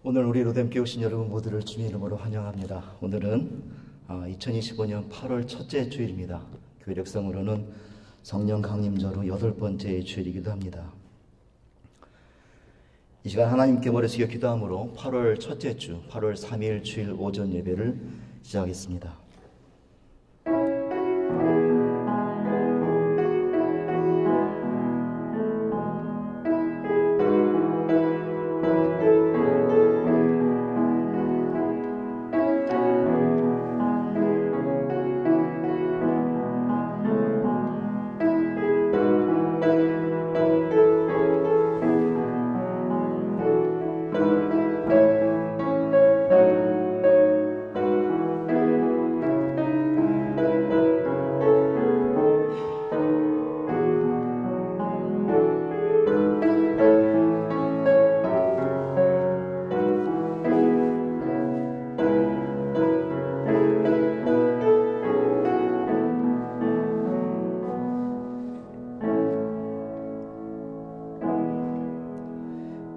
오늘 우리 로뎀교회 오신 여러분 모두를 주님 이름으로 환영합니다. 오늘은 2025년 8월 첫째 주일입니다. 교회 역성으로는 성령 강림절 후 8번째 주일이기도 합니다. 이 시간 하나님께 머리 숙여 기도함으로 8월 첫째 주 8월 3일 주일 오전 예배를 시작하겠습니다.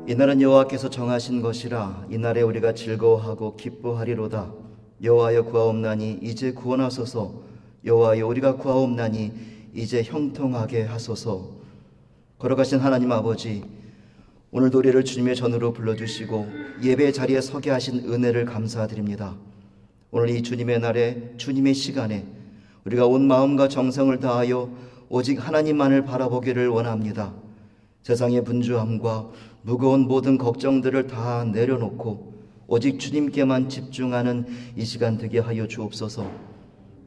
이날은 여호와께서 정하신 것이라 이날에 우리가 즐거워하고 기뻐하리로다. 여호와여 구하옵나니 이제 구원하소서. 여호와여 우리가 구하옵나니 이제 형통하게 하소서. 걸어가신 하나님 아버지, 오늘도 우리를 주님의 전으로 불러주시고 예배 자리에 서게 하신 은혜를 감사드립니다. 오늘 이 주님의 날에 주님의 시간에 우리가 온 마음과 정성을 다하여 오직 하나님만을 바라보기를 원합니다. 세상의 분주함과 무거운 모든 걱정들을 다 내려놓고 오직 주님께만 집중하는 이 시간 되게 하여 주옵소서.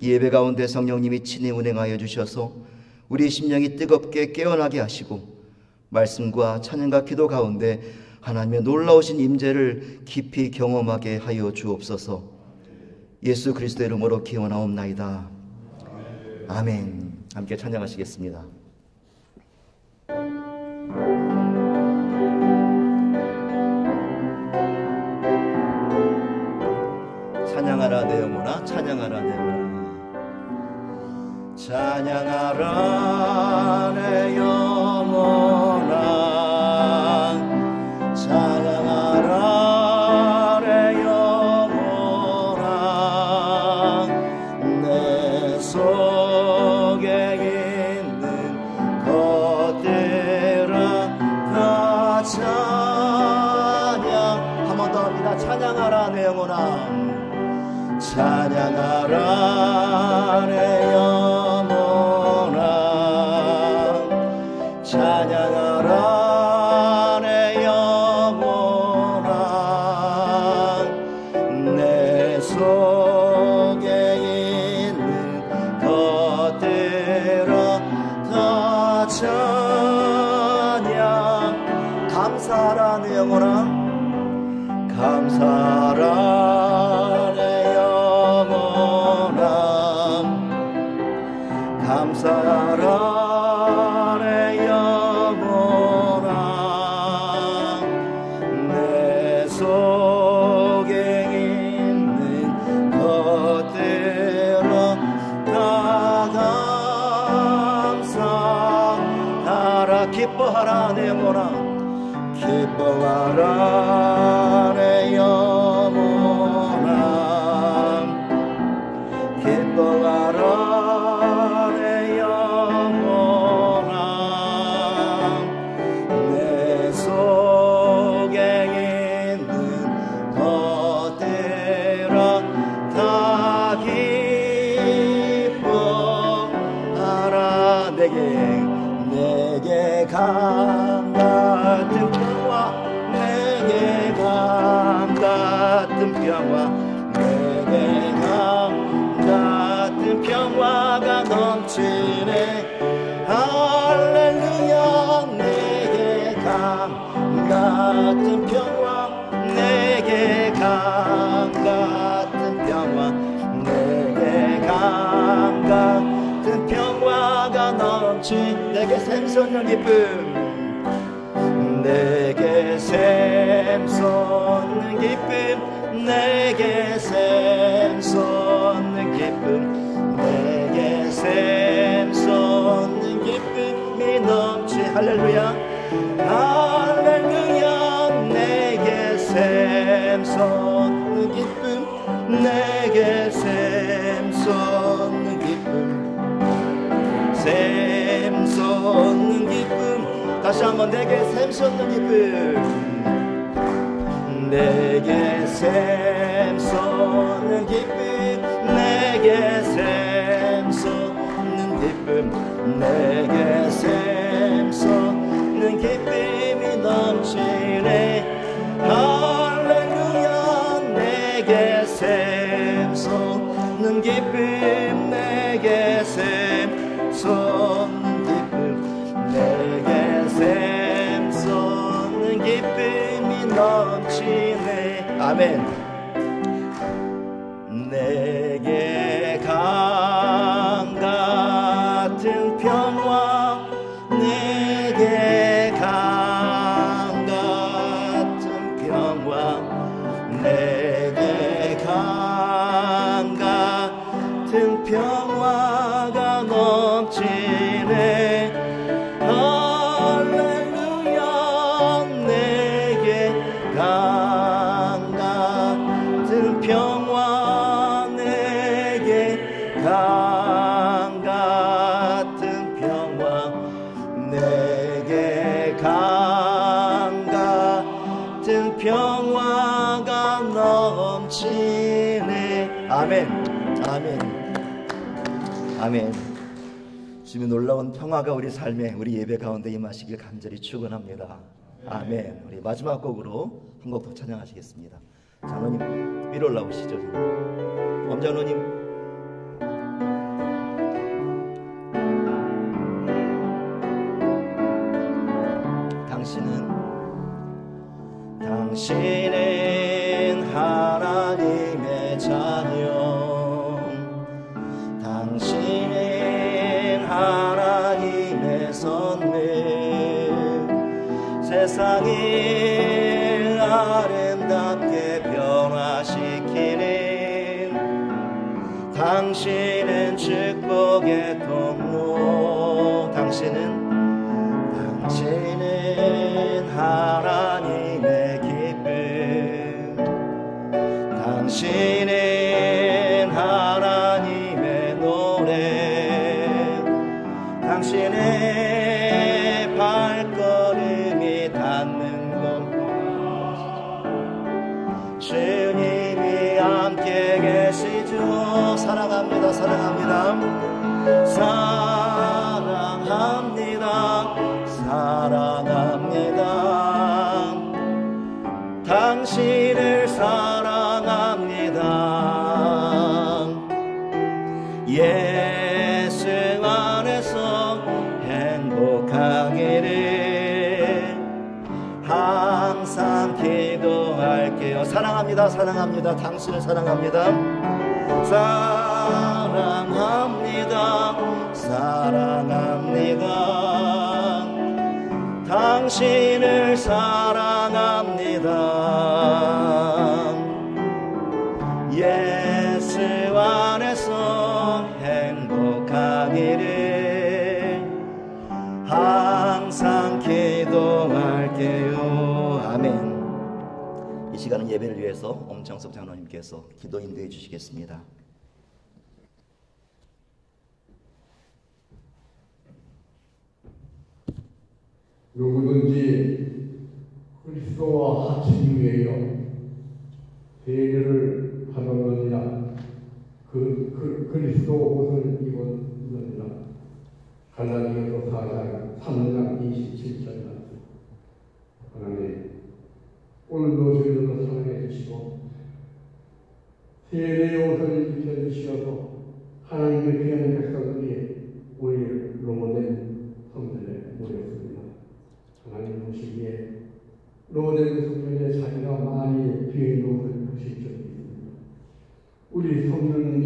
이 예배 가운데 성령님이 친히 운행하여 주셔서 우리 심령이 뜨겁게 깨어나게 하시고 말씀과 찬양과 기도 가운데 하나님의 놀라우신 임재를 깊이 경험하게 하여 주옵소서. 예수 그리스도의 이름으로 기원하옵나이다. 아멘. 함께 찬양하시겠습니다. 찬양하라 내 영혼아, 찬양하라 내 영혼아, 찬양하라 내 영혼아, 찬양하라 내 영혼아, 내 속에 있는 것들아 다 찬양. 한 번 더 합니다. 찬양하라 내 영혼아, 찬양하라 내 영혼아, 찬양하라 내 영혼아, 내 속에 있는 것들아 다 찬양. 감사하라 내 영혼아, 감사하라 감사하라 내 영혼아, 내 속에 있는 것들아 다 감사하라. 기뻐하라 내 영혼아, 기뻐하라 내 영혼아, 기뻐하라 내게 감 같은 평화, 내게 감 같은 평화, 내게 감 같은 평화가 넘치네. 할렐루야. 내게 감 같은 평화, 내게 감 같은 평화, 내게 감 같은 평화가 넘치. 내게 샘솟는 기쁨, 내게 샘솟는 기쁨, 내게 샘솟는 기쁨, 내게 샘솟는 기쁨이 넘치. 할렐루야, 할렐루야. 내게 샘 샘솟는 기쁨, 내게 샘솟는 기쁨, 샘솟는 기쁨. 다시 한번 내게 샘솟는 기쁨, 내게 샘솟는 기쁨, 내게 샘솟는 기쁨, 내게 샘솟는 기쁨이 넘치네. 할렐루야. 내게 샘솟는 기쁨, 내게 샘솟는 기쁨, 내게 샘솟는 기쁨이 넘치네. 아멘. 내게 강 같은 평화, 내게 강 같은 평화, 내게 강 같은 평화가 넘치네. 할렐루야. 내게 강 같은 평화, 내게 강 같은 평화, 내게 강 같은 평화가 넘치네. 아멘. 아멘. 아멘. 주님의 놀라운 평화가 우리 삶에, 우리 예배 가운데 임하시길 간절히 축원합니다. 아멘. 우리 마지막 곡으로 한 곡 더 찬양하시겠습니다. 장로님 위로 올라오시죠. 엄장로님. 당신은 하나님의 자녀, 당신은 하나님의 선물, 세상을 아름답게 변화시키는, 당신은 축복의 통로, 당신은 하나님의 기쁨, 당신은 하나님의 노래, 당신의 발걸음이 닿는 곳, 주님이 함께 계시죠. 사랑합니다. 사랑합니다. 사랑합니다. 사랑합니다. 당신을 사랑합니다. 예수 안에서 행복하기를 항상 기도할게요. 사랑합니다. 사랑합니다. 당신을 사랑합니다. 사랑합니다. 사랑합니다. 당신을 사랑합니다. 예수 안에서 행복하기를 항상 기도할게요. 아멘. 이 시간은 예배를 위해서 엄창섭 장로님께서 기도 인도해 주시겠습니다. 누구든지 그리스도와 합심 위하여 세례를 받았느니라. 그리스도 옷을 입었느니라. 갈라디아서 4장 3장 27절이다. 하나님, 오늘도 저희들을 사랑해 주시고 세례의 옷을 입혀주시어서 하나님의 귀한 백성들이 우리를 로모된 성전에 모였습니다. 하나님 보시기에 로모된 성전에 자기가 많이 비어있는 옷을 보실 적이 있습니다. 우리 성전이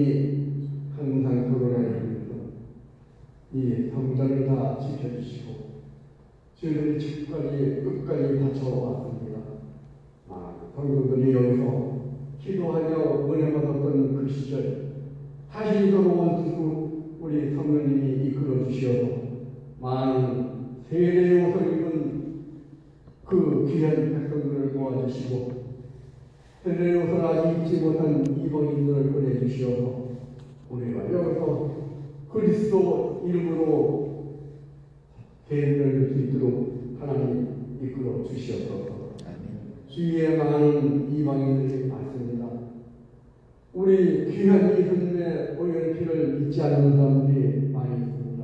항상 돌아다니면서 이 성전을 다 지켜주시고 저희들이 지금까지 끝까지 바쳐왔습니다. 성도들이 여기서 기도하며 은혜 받았던 그 시절 다시 돌아온 우리 성도님이 이끌어 주시어서 많은 세례의 옷을 입은 그 귀한 백성들을 모아주시고 세례의 옷을 아직 입지 못한 이방인들을 보내주시어서 우리가 여기서 그리스도 이름으로 대회를 할 수 있도록 하나님 이끌어 주시옵소서. 주위에 많은 이방인들이 많습니다. 우리 귀한 예수님의 오랜 피를 믿지 않는 사람들이 많이 있습니다.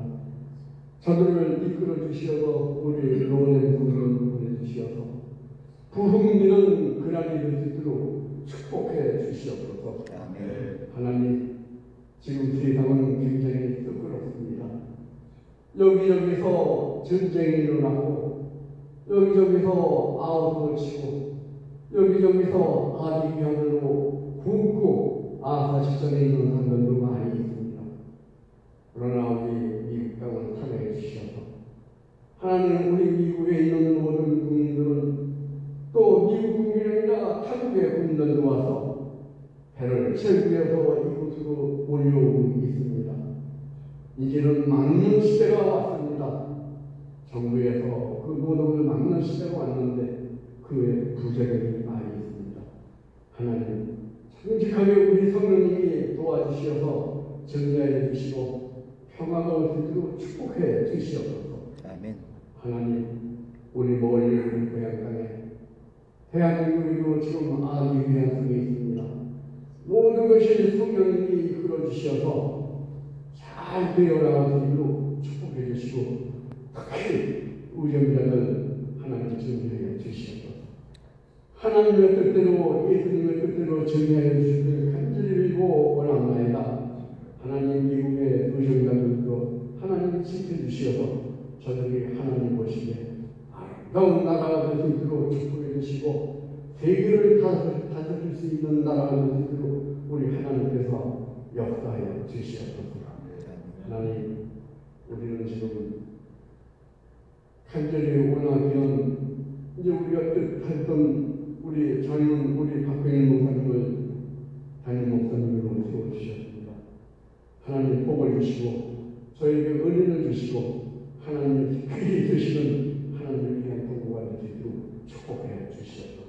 저들을 이끌어 주시어서 우리 로렌 분을 보내주시어서 부흥되는 그날이 될 수 있도록 축복해 주시옵소서. 하나님, 지금 세상은 굉장히 뜨거웠습니다. 여기저기서 전쟁이 일어나고 여기저기서 아우성을 치고 여기저기서 아비규환으로 굶고 아사식전에 있는 사람들도 많이 있습니다. 그러나 우리 미국 땅을 사랑해 주셔서 하나님, 우리 미국에 있는 모든 국민들은 또 미국 국민이 아니라 타국의 국민들도 와서 배를 철구해서 이곳으로 몰려오고 있습니다. 이제는 막는 시대가 왔습니다. 정부에서 그 모든 걸 막는 시대가 왔는데 그의 부작용이 많이 있습니다. 하나님, 정직하게 우리 성령님이 도와주시어서 정리해 주시고 평화가 올 수 있도록 축복해 주시옵소서. 아멘. 하나님, 우리 멀리 고향 땅에 대한민국에도 지금 아기 위한 성이 있습니다. 모든 것이 성령님이 이끌어 주시어서 잘 되어나갈 수 있도록 축복해 주시고 특히 우정자들 하나님 정리해 주시옵소서. 하나님의 뜻대로 예수님의 뜻대로 정리해 주시길 간절히 빌고 원합나이다. 하나님, 미국의 우정자들도 하나님 지켜주시어서 저들이 하나님 보시기에 아름다운 나라가 될 수 있도록 축복해 주시고 세계를 다스릴 수 있는 나라가 될 수 있도록 우리 하나님께서 역사하여 주시옵소서. 하나님, 우리는 지금 간절히 원하기는 이제 우리가 뜻했던 우리 장인, 우리 박병일 목사님을 담임 목사님으로 세워주셨습니다. 하나님 복을 주시고 저에게 은혜를 주시고 하나님 귀히 드시는 하나님을 위한 공부가 될 수 있도록 축복해 주시옵소서.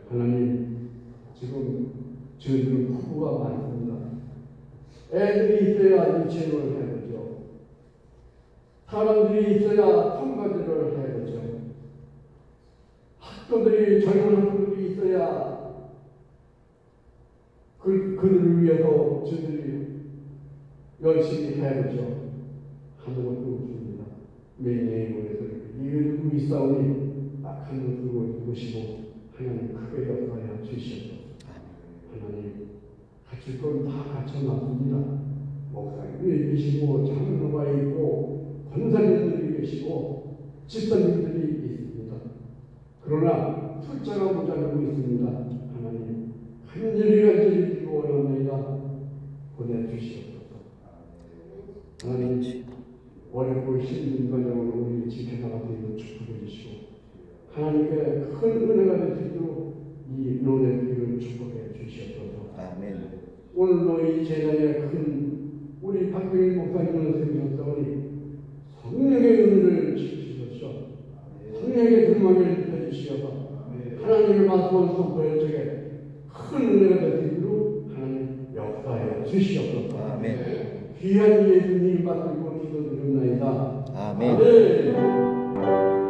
하나님, 지금 저희들은 부부가 많습니다. 애들이 있어야 유치원을 해보죠. 사람들이 있어야 성가대를 해보죠. 학교들이, 젊은 학교들이 있어야 그들을 위해서 저희들이 열심히 해보죠. 아무것도 없습니다. 매일매일 보내서 이를 두고 있사오니 딱 하늘 두고 보시고 하나님 크게 역사하여 주시옵소서. 하나님, 갖출 건 다 갖춰놨습니다. 목사님이 계시고 장로가 있고 권사님들이 계시고 집사님들이 있습니다. 그러나 숫자가 모자라고 있습니다. 하나님, 간절히 빌고 원합니다. 보내주시옵소서. 하나님, 어렵고 힘든 과정을 우리 지켜나갈 수 있는 축복해 주시고 하나님께 큰 은혜가 될 수 있도록 이 로렌피를 축복해 주시옵소서. 아멘. 오늘도 이 제자에 큰 우리 박병일 목사님을 세우셨사오니 성령의 은혜를 주시옵소서. 성령의 근망을 입혀주시어서 하나님의 말씀을 선포할 적에 큰 은혜가 될 수 있도록 하나님 역사하여 주시옵소서. 아멘. 귀한 예수님 받들고 기도드립니다. 아멘. 아멘.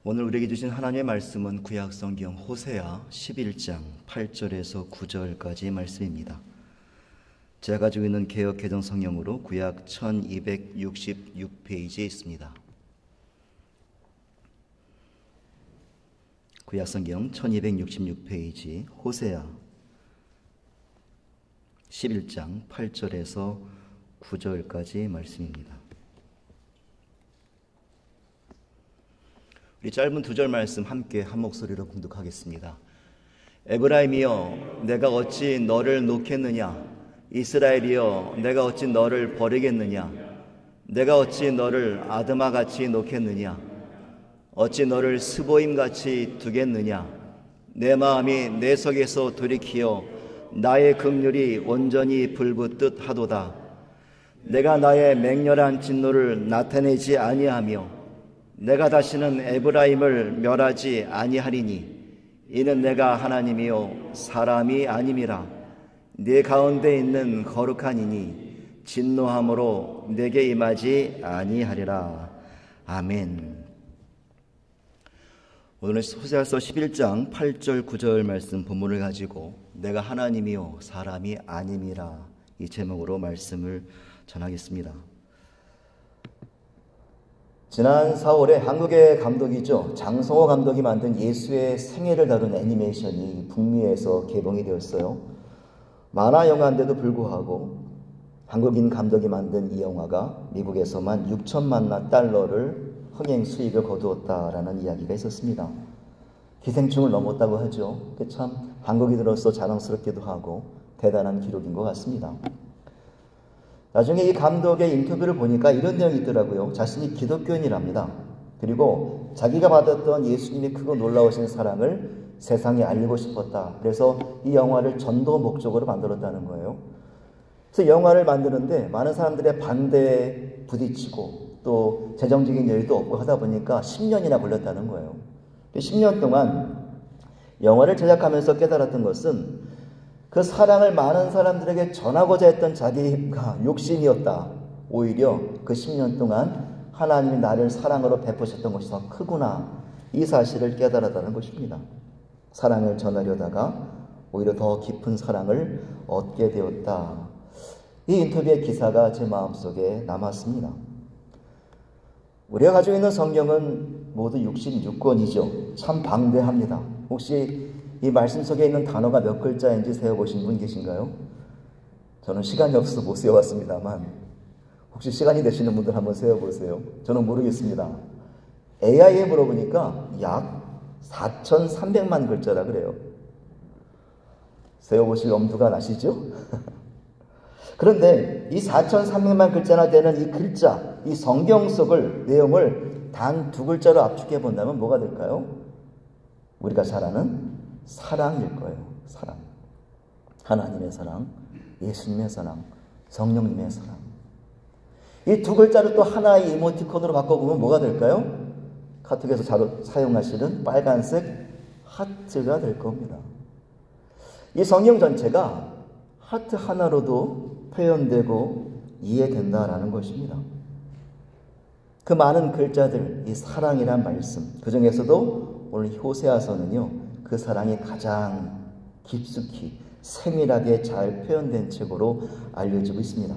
오늘 우리에게 주신 하나님의 말씀은 구약성경 호세아 11장 8절에서 9절까지의 말씀입니다. 제가 가지고 있는 개역 개정 성경으로 구약 1266페이지에 있습니다. 구약성경 1266페이지 호세아 11장 8절에서 9절까지의 말씀입니다. 우리 짧은 두 절 말씀 함께 한 목소리로 봉독하겠습니다. 에브라임이여, 내가 어찌 너를 놓겠느냐? 이스라엘이여, 내가 어찌 너를 버리겠느냐? 내가 어찌 너를 아드마같이 놓겠느냐? 어찌 너를 스보임같이 두겠느냐? 내 마음이 내 속에서 돌이키어 나의 긍휼이 온전히 불붙듯 하도다. 내가 나의 맹렬한 진노를 나타내지 아니하며 내가 다시는 에브라임을 멸하지 아니하리니 이는 내가 하나님이요 사람이 아님이라. 네 가운데 있는 거룩한 이니 진노함으로 내게 임하지 아니하리라. 아멘. 오늘은 호세아서 11장 8절 9절 말씀 본문을 가지고 내가 하나님이요 사람이 아님이라 이 제목으로 말씀을 전하겠습니다. 지난 4월에 한국의 감독이죠. 장성호 감독이 만든 예수의 생애를 다룬 애니메이션이 북미에서 개봉이 되었어요. 만화 영화인데도 불구하고 한국인 감독이 만든 이 영화가 미국에서만 6천만 달러를 흥행 수익을 거두었다라는 이야기가 있었습니다. 기생충을 넘었다고 하죠. 참 한국인으로서 자랑스럽기도 하고 대단한 기록인 것 같습니다. 나중에 이 감독의 인터뷰를 보니까 이런 내용이 있더라고요. 자신이 기독교인이랍니다. 그리고 자기가 받았던 예수님의 크고 놀라우신 사랑을 세상에 알리고 싶었다. 그래서 이 영화를 전도 목적으로 만들었다는 거예요. 그래서 영화를 만드는데 많은 사람들의 반대에 부딪히고 또 재정적인 여유도 없고 하다 보니까 10년이나 걸렸다는 거예요. 10년 동안 영화를 제작하면서 깨달았던 것은 그 사랑을 많은 사람들에게 전하고자 했던 자기가 욕심이었다. 오히려 그 10년 동안 하나님이 나를 사랑으로 베푸셨던 것이 더 크구나. 이 사실을 깨달았다는 것입니다. 사랑을 전하려다가 오히려 더 깊은 사랑을 얻게 되었다. 이 인터뷰의 기사가 제 마음속에 남았습니다. 우리가 가지고 있는 성경은 모두 66권이죠. 참 방대합니다. 혹시 이 말씀 속에 있는 단어가 몇 글자인지 세어보신 분 계신가요? 저는 시간이 없어서 못 세어봤습니다만 혹시 시간이 되시는 분들 한번 세어보세요. 저는 모르겠습니다. AI에 물어보니까 약 4,300만 글자라 그래요. 세어보실 엄두가 나시죠? 그런데 이 4,300만 글자나 되는 이 글자, 이 성경 속을 내용을 단 두 글자로 압축해 본다면 뭐가 될까요? 우리가 잘 아는 사랑일 거예요. 사랑. 하나님의 사랑, 예수님의 사랑, 성령님의 사랑. 이 두 글자를 또 하나의 이모티콘으로 바꿔보면 뭐가 될까요? 카톡에서 자주 사용하시는 빨간색 하트가 될 겁니다. 이 성경 전체가 하트 하나로도 표현되고 이해된다라는 것입니다. 그 많은 글자들, 이 사랑이란 말씀, 그 중에서도 오늘 호세아서는요, 그 사랑이 가장 깊숙이 세밀하게 잘 표현된 책으로 알려지고 있습니다.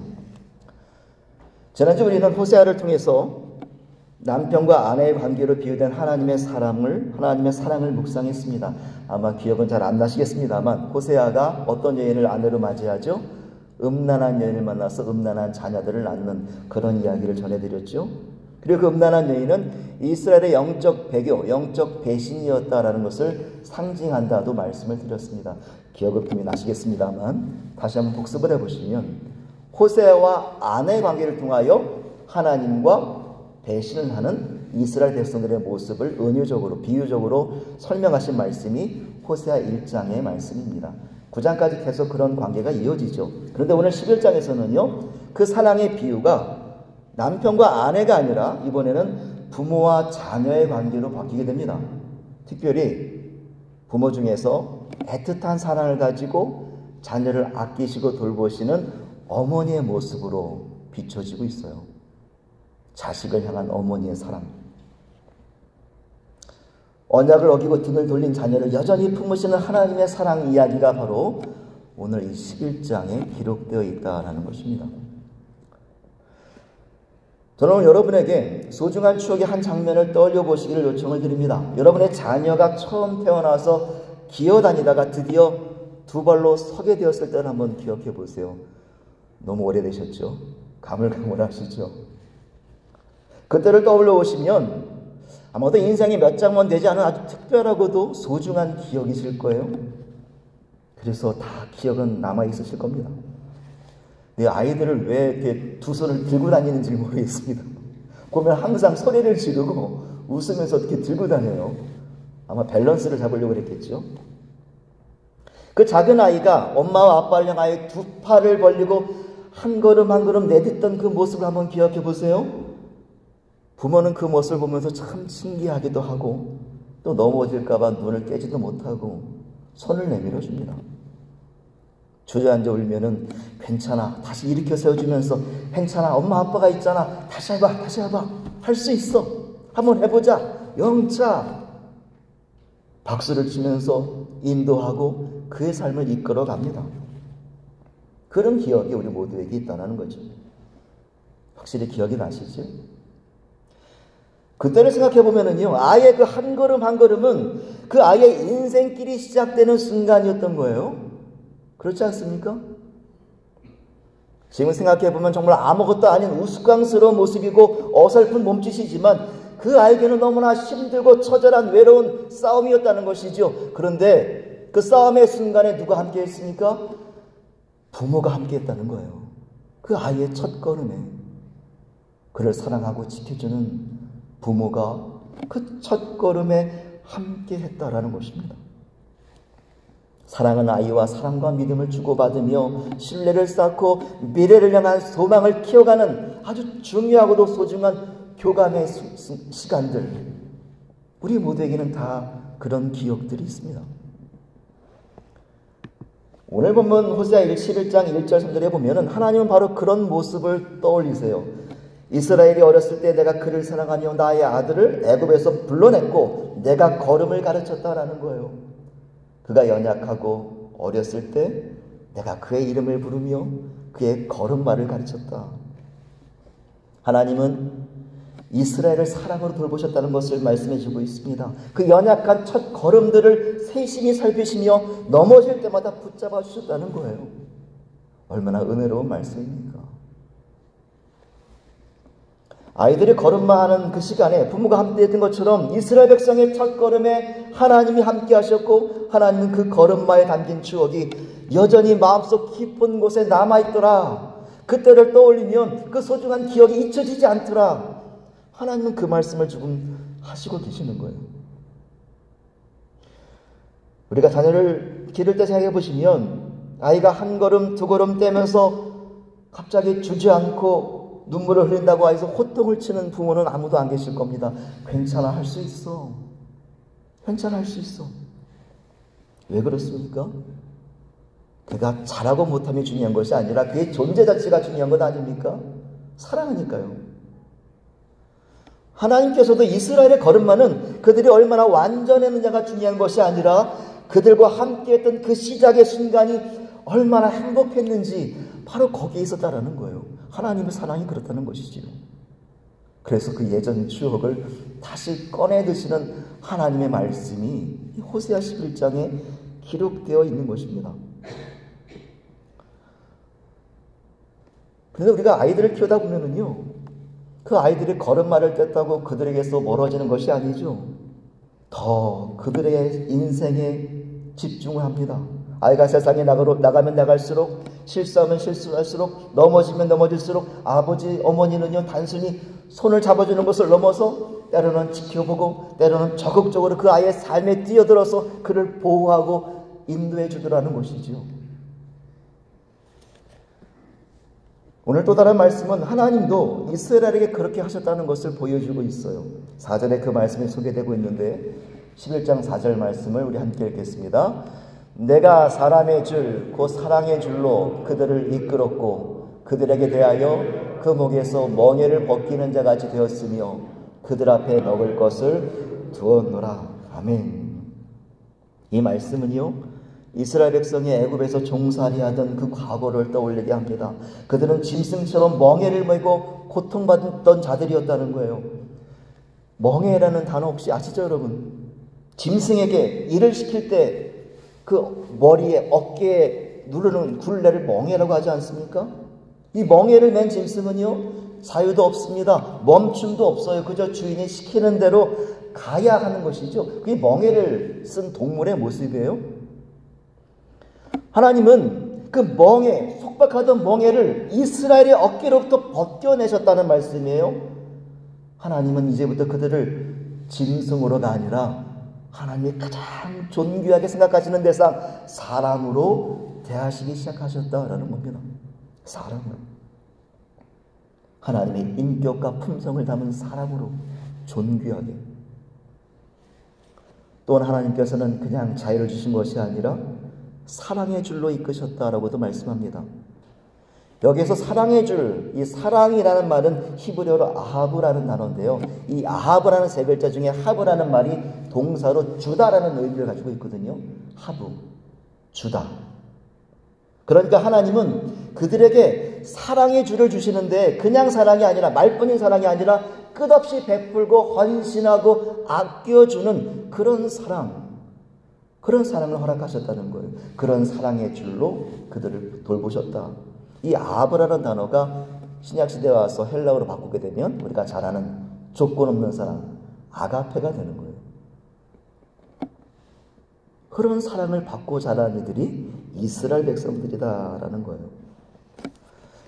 지난주 우리는 호세아를 통해서 남편과 아내의 관계로 비유된 하나님의 사랑을 묵상했습니다. 아마 기억은 잘 안 나시겠습니다만 호세아가 어떤 여인을 아내로 맞이하죠? 음란한 여인을 만나서 음란한 자녀들을 낳는 그런 이야기를 전해드렸죠. 그리고 그 음란한 여인은 이스라엘의 영적 배교, 영적 배신이었다라는 것을 상징한다도 말씀을 드렸습니다. 기억은 틈이 나시겠습니다만 다시 한번 복습을 해보시면 호세아와 아내의 관계를 통하여 하나님과 배신을 하는 이스라엘 백성들의 모습을 은유적으로 비유적으로 설명하신 말씀이 호세아 1장의 말씀입니다. 9장까지 계속 그런 관계가 이어지죠. 그런데 오늘 11장에서는요. 그 사랑의 비유가 남편과 아내가 아니라 이번에는 부모와 자녀의 관계로 바뀌게 됩니다. 특별히 부모 중에서 애틋한 사랑을 가지고 자녀를 아끼시고 돌보시는 어머니의 모습으로 비춰지고 있어요. 자식을 향한 어머니의 사랑. 언약을 어기고 등을 돌린 자녀를 여전히 품으시는 하나님의 사랑 이야기가 바로 오늘 이 11장에 기록되어 있다는 것입니다. 저는 오늘 여러분에게 소중한 추억의 한 장면을 떠올려 보시기를 요청을 드립니다. 여러분의 자녀가 처음 태어나서 기어다니다가 드디어 두 발로 서게 되었을 때를 한번 기억해 보세요. 너무 오래되셨죠? 가물가물하시죠? 그때를 떠올려 보시면 아마도 인생이 몇 장만 되지 않은 아주 특별하고도 소중한 기억이실 거예요. 그래서 다 기억은 남아 있으실 겁니다. 내 아이들을 왜 이렇게 두 손을 들고 다니는지 모르겠습니다. 보면 항상 소리를 지르고 웃으면서 어떻게 들고 다녀요. 아마 밸런스를 잡으려고 그랬겠죠. 그 작은 아이가 엄마와 아빠를 향하여 두 팔을 벌리고 한 걸음 한 걸음 내딛던 그 모습을 한번 기억해 보세요. 부모는 그 모습을 보면서 참 신기하기도 하고 또 넘어질까 봐 눈을 떼지도 못하고 손을 내밀어 줍니다. 주저앉아 울면은 괜찮아, 다시 일으켜 세워주면서 괜찮아, 엄마 아빠가 있잖아, 다시 해봐, 다시 해봐, 할 수 있어, 한번 해보자, 영차. 박수를 치면서 인도하고 그의 삶을 이끌어 갑니다. 그런 기억이 우리 모두에게 있다는 거죠. 확실히 기억이 나시죠? 그때를 생각해 보면은요, 아이의 그 한 걸음 한 걸음은 그 아이의 인생길이 시작되는 순간이었던 거예요. 그렇지 않습니까? 지금 생각해 보면 정말 아무것도 아닌 우스꽝스러운 모습이고 어설픈 몸짓이지만 그 아이에게는 너무나 힘들고 처절한 외로운 싸움이었다는 것이죠. 그런데 그 싸움의 순간에 누가 함께 했습니까? 부모가 함께 했다는 거예요. 그 아이의 첫 걸음에 그를 사랑하고 지켜주는 부모가 그 첫 걸음에 함께 했다라는 것입니다. 사랑은 아이와 사랑과 믿음을 주고받으며 신뢰를 쌓고 미래를 향한 소망을 키워가는 아주 중요하고도 소중한 교감의 시간들. 우리 모두에게는 다 그런 기억들이 있습니다. 오늘 본문 호세아 11장 1절 3절에 보면은 하나님은 바로 그런 모습을 떠올리세요. 이스라엘이 어렸을 때 내가 그를 사랑하며 나의 아들을 애굽에서 불러냈고 내가 걸음을 가르쳤다라는 거예요. 그가 연약하고 어렸을 때 내가 그의 이름을 부르며 그의 걸음마를 가르쳤다. 하나님은 이스라엘을 사랑으로 돌보셨다는 것을 말씀해 주고 있습니다. 그 연약한 첫 걸음들을 세심히 살피시며 넘어질 때마다 붙잡아 주셨다는 거예요. 얼마나 은혜로운 말씀입니까? 아이들이 걸음마하는 그 시간에 부모가 함께했던 것처럼 이스라엘 백성의 첫 걸음에 하나님이 함께 하셨고 하나님은 그 걸음마에 담긴 추억이 여전히 마음속 깊은 곳에 남아있더라. 그때를 떠올리면 그 소중한 기억이 잊혀지지 않더라. 하나님은 그 말씀을 지금 하시고 계시는 거예요. 우리가 자녀를 기를 때 생각해 보시면 아이가 한 걸음 두 걸음 떼면서 갑자기 주저앉고 눈물을 흘린다고 해서 호통을 치는 부모는 아무도 안 계실 겁니다. 괜찮아, 할 수 있어. 괜찮아, 할 수 있어. 왜 그렇습니까? 그가 잘하고 못함이 중요한 것이 아니라 그의 존재 자체가 중요한 것 아닙니까? 사랑하니까요. 하나님께서도 이스라엘의 걸음마는 그들이 얼마나 완전했느냐가 중요한 것이 아니라 그들과 함께했던 그 시작의 순간이 얼마나 행복했는지 바로 거기에 있었다라는 거예요. 하나님의 사랑이 그렇다는 것이지요. 그래서 그 예전 추억을 다시 꺼내 드시는 하나님의 말씀이 호세아 11장에 기록되어 있는 것입니다. 그런데 우리가 아이들을 키우다 보면은요, 그 아이들이 걸음마를 뗐다고 그들에게서 멀어지는 것이 아니죠. 더 그들의 인생에 집중을 합니다. 아이가 세상에 나가면 나갈수록, 실수하면 실수할수록, 넘어지면 넘어질수록 아버지, 어머니는요 단순히 손을 잡아주는 것을 넘어서 때로는 지켜보고 때로는 적극적으로 그 아이의 삶에 뛰어들어서 그를 보호하고 인도해 주더라는 것이지요. 오늘 또 다른 말씀은 하나님도 이스라엘에게 그렇게 하셨다는 것을 보여주고 있어요. 4절에 그 말씀이 소개되고 있는데 11장 4절 말씀을 우리 함께 읽겠습니다. 내가 사람의 줄, 곧 사랑의 줄로 그들을 이끌었고 그들에게 대하여 그 목에서 멍에를 벗기는 자같이 되었으며 그들 앞에 먹을 것을 두었노라. 아멘. 이 말씀은요, 이스라엘 백성이 애굽에서 종살이하던 그 과거를 떠올리게 합니다. 그들은 짐승처럼 멍에를 메고 고통받던 자들이었다는 거예요. 멍에라는 단어 혹시 아시죠, 여러분? 짐승에게 일을 시킬 때 그 머리에 어깨에 누르는 굴레를 멍에라고 하지 않습니까? 이 멍에를 맨 짐승은요, 자유도 없습니다. 멈춤도 없어요. 그저 주인이 시키는 대로 가야 하는 것이죠. 그게 멍에를 쓴 동물의 모습이에요. 하나님은 그 멍에 속 속박하던 멍에를 이스라엘의 어깨로부터 벗겨내셨다는 말씀이에요. 하나님은 이제부터 그들을 짐승으로가 아니라 하나님이 가장 존귀하게 생각하시는 대상 사람으로 대하시기 시작하셨다라는 겁니다. 사람으로. 하나님의 인격과 품성을 담은 사람으로 존귀하게. 또한 하나님께서는 그냥 자유를 주신 것이 아니라 사랑의 줄로 이끄셨다라고도 말씀합니다. 여기에서 사랑의 줄, 이 사랑이라는 말은 히브리어로 아하브라는 단어인데요. 이 아하브라는 세 글자 중에 하브라는 말이 동사로 주다라는 의미를 가지고 있거든요. 하브, 주다. 그러니까 하나님은 그들에게 사랑의 줄을 주시는데 그냥 사랑이 아니라 말뿐인 사랑이 아니라 끝없이 베풀고 헌신하고 아껴주는 그런 사랑을 허락하셨다는 거예요. 그런 사랑의 줄로 그들을 돌보셨다. 이 아브라는 단어가 신약시대에 와서 헬라어로 바꾸게 되면 우리가 잘 아는 조건 없는 사랑, 아가페가 되는 거예요. 그런 사랑을 받고 자란 이들이 이스라엘 백성들이다라는 거예요.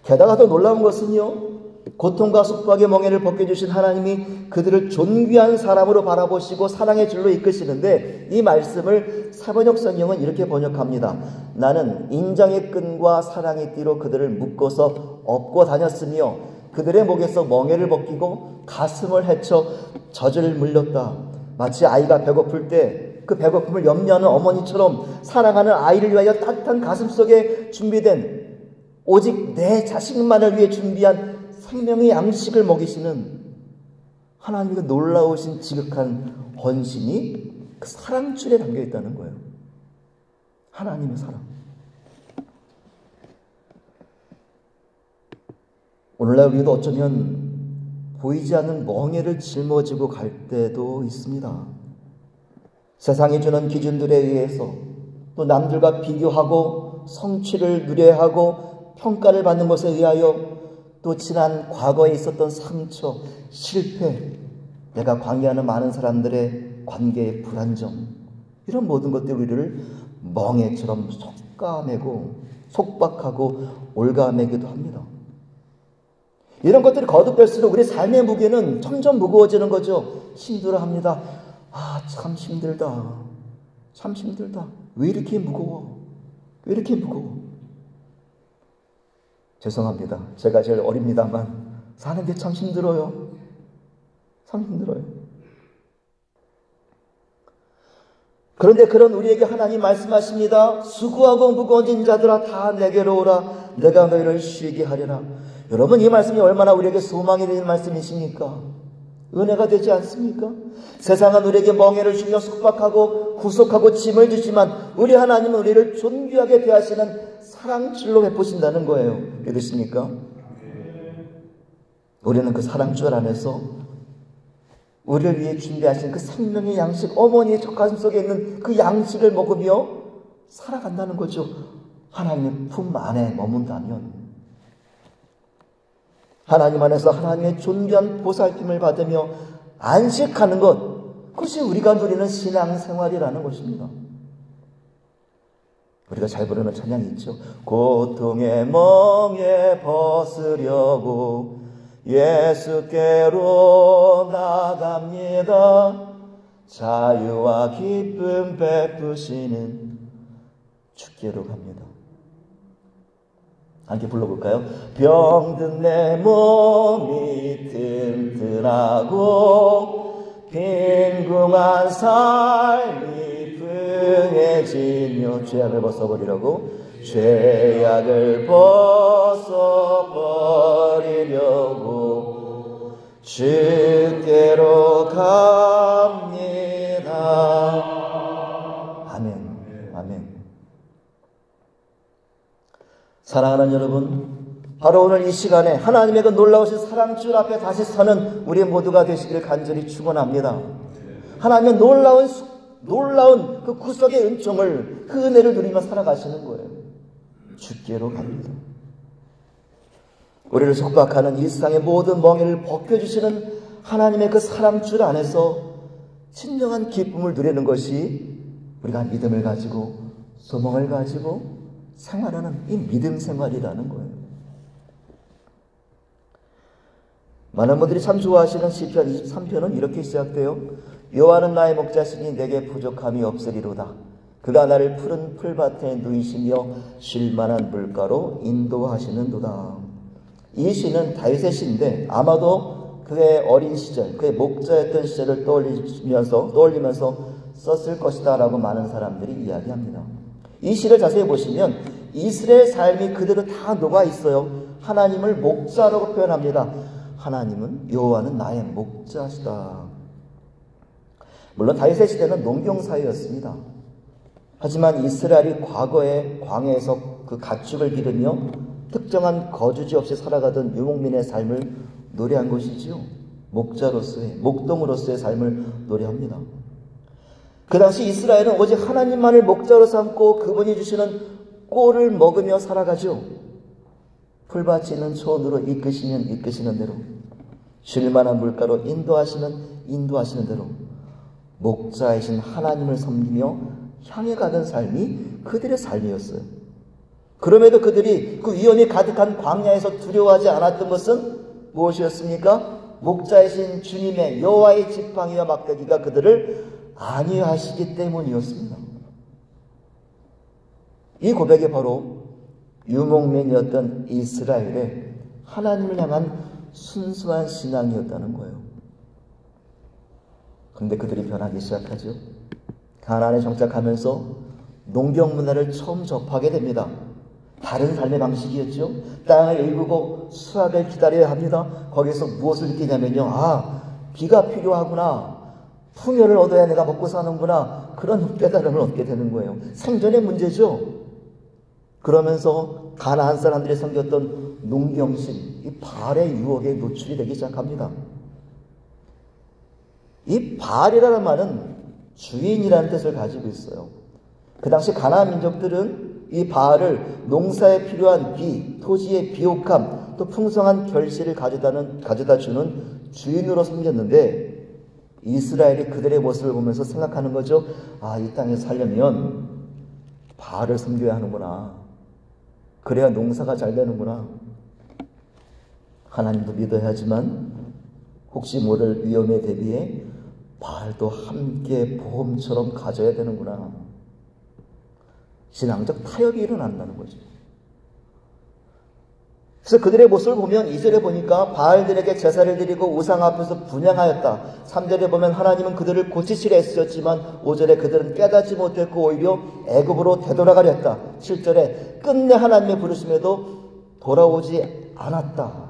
게다가 더 놀라운 것은요, 고통과 속박의 멍에를 벗겨주신 하나님이 그들을 존귀한 사람으로 바라보시고 사랑의 줄로 이끄시는데, 이 말씀을 사번역 성경은 이렇게 번역합니다. 나는 인장의 끈과 사랑의 띠로 그들을 묶어서 업고 다녔으며 그들의 목에서 멍에를 벗기고 가슴을 헤쳐 젖을 물렸다. 마치 아이가 배고플 때 그 배고픔을 염려하는 어머니처럼 사랑하는 아이를 위하여 따뜻한 가슴속에 준비된 오직 내 자식만을 위해 준비한 생명의 양식을 먹이시는 하나님의 놀라우신 지극한 헌신이 그 사랑줄에 담겨 있다는 거예요. 하나님의 사랑. 오늘날 우리도 어쩌면 보이지 않는 멍에를 짊어지고 갈 때도 있습니다. 세상이 주는 기준들에 의해서 또 남들과 비교하고 성취를 누려하고 평가를 받는 것에 의하여 또 지난 과거에 있었던 상처, 실패, 내가 관계하는 많은 사람들의 관계의 불안정, 이런 모든 것들이 우리를 멍에처럼 속박하고 올가매기도 합니다. 이런 것들이 거듭될수록 우리 삶의 무게는 점점 무거워지는 거죠. 힘들어합니다. 참 힘들다. 참 힘들다. 왜 이렇게 무거워? 왜 이렇게 무거워? 죄송합니다. 제가 제일 어립니다만 사는 게 참 힘들어요. 참 힘들어요. 그런데 그런 우리에게 하나님 말씀하십니다. 수고하고 무거워진 자들아 다 내게로 오라. 내가 너희를 쉬게 하리라. 여러분, 이 말씀이 얼마나 우리에게 소망이 되는 말씀이십니까? 은혜가 되지 않습니까? 세상은 우리에게 멍에를 주며 속박하고 구속하고 짐을 주지만 우리 하나님은 우리를 존귀하게 대하시는 사랑줄로 베푸신다는 거예요. 믿으십니까? 우리는 그 사랑줄 안에서 우리를 위해 준비하신 그 생명의 양식, 어머니의 젖가슴 속에 있는 그 양식을 먹으며 살아간다는 거죠. 하나님의 품 안에 머문다면, 하나님 안에서 하나님의 존귀한 보살핌을 받으며 안식하는 것, 그것이 우리가 누리는 신앙생활이라는 것입니다. 우리가 잘 부르는 찬양이 있죠. 고통의 멍에 벗으려고 예수께로 나갑니다. 자유와 기쁨 베푸시는 주께로 갑니다. 함께 불러볼까요? 병든 내 몸이 튼튼하고 빈궁한 삶이 풍해지며 죄악을 벗어버리려고 죄악을 벗어버리려고 주께로 갑니다. 아멘. 아멘. 사랑하는 여러분, 바로 오늘 이 시간에 하나님의 그 놀라우신 사랑줄 앞에 다시 서는 우리 모두가 되시기를 간절히 축원합니다. 하나님의 놀라운 그 구속의 은총을, 그 은혜를 누리며 살아가시는 거예요. 주께로 갑니다. 우리를 속박하는 일상의 모든 멍에를 벗겨주시는 하나님의 그 사랑줄 안에서 진정한 기쁨을 누리는 것이 우리가 믿음을 가지고 소망을 가지고 생활하는 이 믿음 생활이라는 거예요. 많은 분들이 참 좋아하시는 시편 23편은 이렇게 시작돼요. 여호와는 나의 목자시니 내게 부족함이 없으리로다. 그가 나를 푸른 풀밭에 누이시며 쉴 만한 물가로 인도하시는도다. 이 시는 다윗의 시인데 아마도 그의 어린 시절, 그의 목자였던 시절을 떠올리면서 썼을 것이다 라고 많은 사람들이 이야기합니다. 이 시를 자세히 보시면 이스라엘 삶이 그대로 다 녹아 있어요. 하나님을 목자라고 표현합니다. 하나님은 여호와는 나의 목자시다. 물론 다윗의 시대는 농경사회였습니다. 하지만 이스라엘이 과거에 광야에서 그 가축을 기르며 특정한 거주지 없이 살아가던 유목민의 삶을 노래한 것이지요. 목자로서의, 목동으로서의 삶을 노래합니다. 그 당시 이스라엘은 오직 하나님만을 목자로 삼고 그분이 주시는 꼴을 먹으며 살아가죠. 풀밭이 있는 초원으로 이끄시면 이끄시는 대로, 쉴만한 물가로 인도하시는 대로 목자이신 하나님을 섬기며 향해 가는 삶이 그들의 삶이었어요. 그럼에도 그들이 그 위험이 가득한 광야에서 두려워하지 않았던 것은 무엇이었습니까? 목자이신 주님의 여호와의 지팡이와 막대기가 그들을 안위하시기 때문이었습니다. 이 고백이 바로 유목민이었던 이스라엘의 하나님을 향한 순수한 신앙이었다는 거예요. 그런데 그들이 변하기 시작하죠. 가나안에 정착하면서 농경 문화를 처음 접하게 됩니다. 다른 삶의 방식이었죠. 땅을 일구고 수확을 기다려야 합니다. 거기서 무엇을 느끼냐면요. 비가 필요하구나. 풍요를 얻어야 내가 먹고 사는구나. 그런 깨달음을 얻게 되는 거예요. 생존의 문제죠. 그러면서 가나안 사람들이 섬겼던 농경신, 이 바알의 유혹에 노출이 되기 시작합니다. 이 바알이라는 말은 주인이라는 뜻을 가지고 있어요. 그 당시 가나안 민족들은 이 바알을 농사에 필요한 비, 토지의 비옥함, 또 풍성한 결실을 가져다 주는 주인으로 섬겼는데 이스라엘이 그들의 모습을 보면서 생각하는 거죠. 이 땅에 살려면 바알을 섬겨야 하는구나. 그래야 농사가 잘 되는구나. 하나님도 믿어야 하지만 혹시 모를 위험에 대비해 바알도 함께 보험처럼 가져야 되는구나. 신앙적 타협이 일어난다는 거죠. 그래서 그들의 모습을 보면 2절에 보니까 바알들에게 제사를 드리고 우상 앞에서 분향하였다. 3절에 보면 하나님은 그들을 고치시려 애쓰셨지만 5절에 그들은 깨닫지 못했고 오히려 애굽으로 되돌아가려 했다. 7절에 끝내 하나님의 부르심에도 돌아오지 않았다.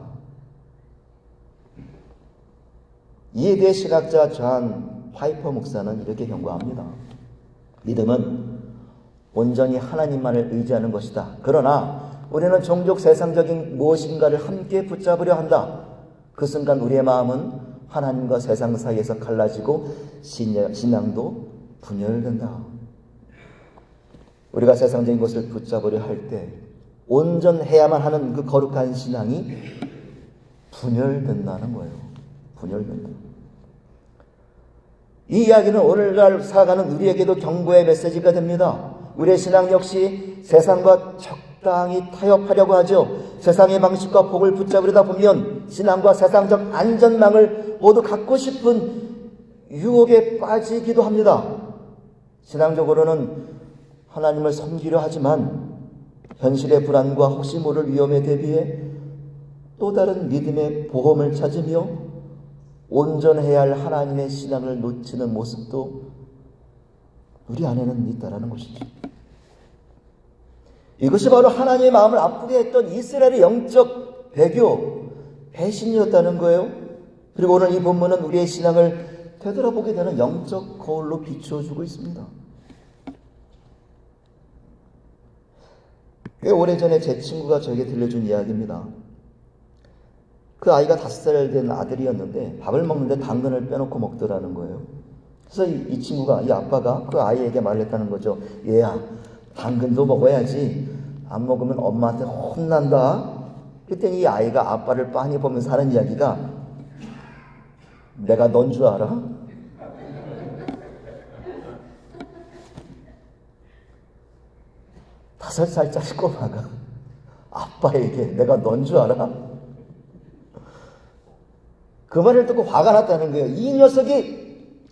이에 대해 신학자 존 파이퍼 목사는 이렇게 경고합니다. 믿음은 온전히 하나님만을 의지하는 것이다. 그러나 우리는 종족 세상적인 무엇인가를 함께 붙잡으려 한다. 그 순간 우리의 마음은 하나님과 세상 사이에서 갈라지고 신앙도 분열된다. 우리가 세상적인 것을 붙잡으려 할 때 온전해야만 하는 그 거룩한 신앙이 분열된다는 거예요. 분열된다. 이 이야기는 오늘날 살아가는 우리에게도 경고의 메시지가 됩니다. 우리의 신앙 역시 세상과 적당히 타협하려고 하죠. 세상의 방식과 복을 붙잡으려다 보면 신앙과 세상적 안전망을 모두 갖고 싶은 유혹에 빠지기도 합니다. 신앙적으로는 하나님을 섬기려 하지만 현실의 불안과 혹시 모를 위험에 대비해 또 다른 믿음의 보험을 찾으며 온전해야 할 하나님의 신앙을 놓치는 모습도 우리 안에는 있다라는 것이죠. 이것이 바로 하나님의 마음을 아프게 했던 이스라엘의 영적 배교, 배신이었다는 거예요. 그리고 오늘 이 본문은 우리의 신앙을 되돌아보게 되는 영적 거울로 비추어주고 있습니다. 꽤 오래전에 제 친구가 저에게 들려준 이야기입니다. 그 아이가 5살 된 아들이었는데 밥을 먹는데 당근을 빼놓고 먹더라는 거예요. 그래서 이 친구가, 이 아빠가 그 아이에게 말했다는 거죠. 얘야, 당근도 먹어야지. 안 먹으면 엄마한테 혼난다. 그랬더니 이 아이가 아빠를 빤히 보면서 하는 이야기가 내가 넌 줄 알아? 5살짜리 꼬마가 아빠에게 내가 넌 줄 알아? 그 말을 듣고 화가 났다는 거예요. 이 녀석이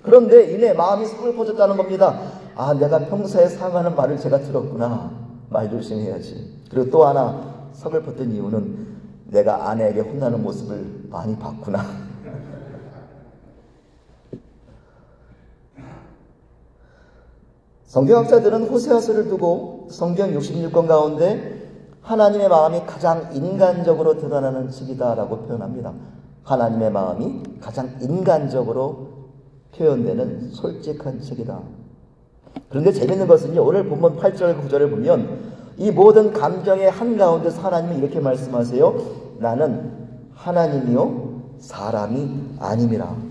그런데 이내 마음이 서글퍼졌다는 겁니다. 아, 내가 평소에 사용하는 말을 제가 들었구나. 말 조심해야지. 그리고 또 하나 서글펐던 이유는 내가 아내에게 혼나는 모습을 많이 봤구나. 성경학자들은 호세아서를 두고 성경 66권 가운데 하나님의 마음이 가장 인간적으로 드러나는 책이다라고 표현합니다. 하나님의 마음이 가장 인간적으로 표현되는 솔직한 책이다. 그런데 재밌는 것은요, 오늘 본문 8절 9절을 보면 이 모든 감정의 한가운데서 하나님이 이렇게 말씀하세요. 나는 하나님이요 사람이 아님이라.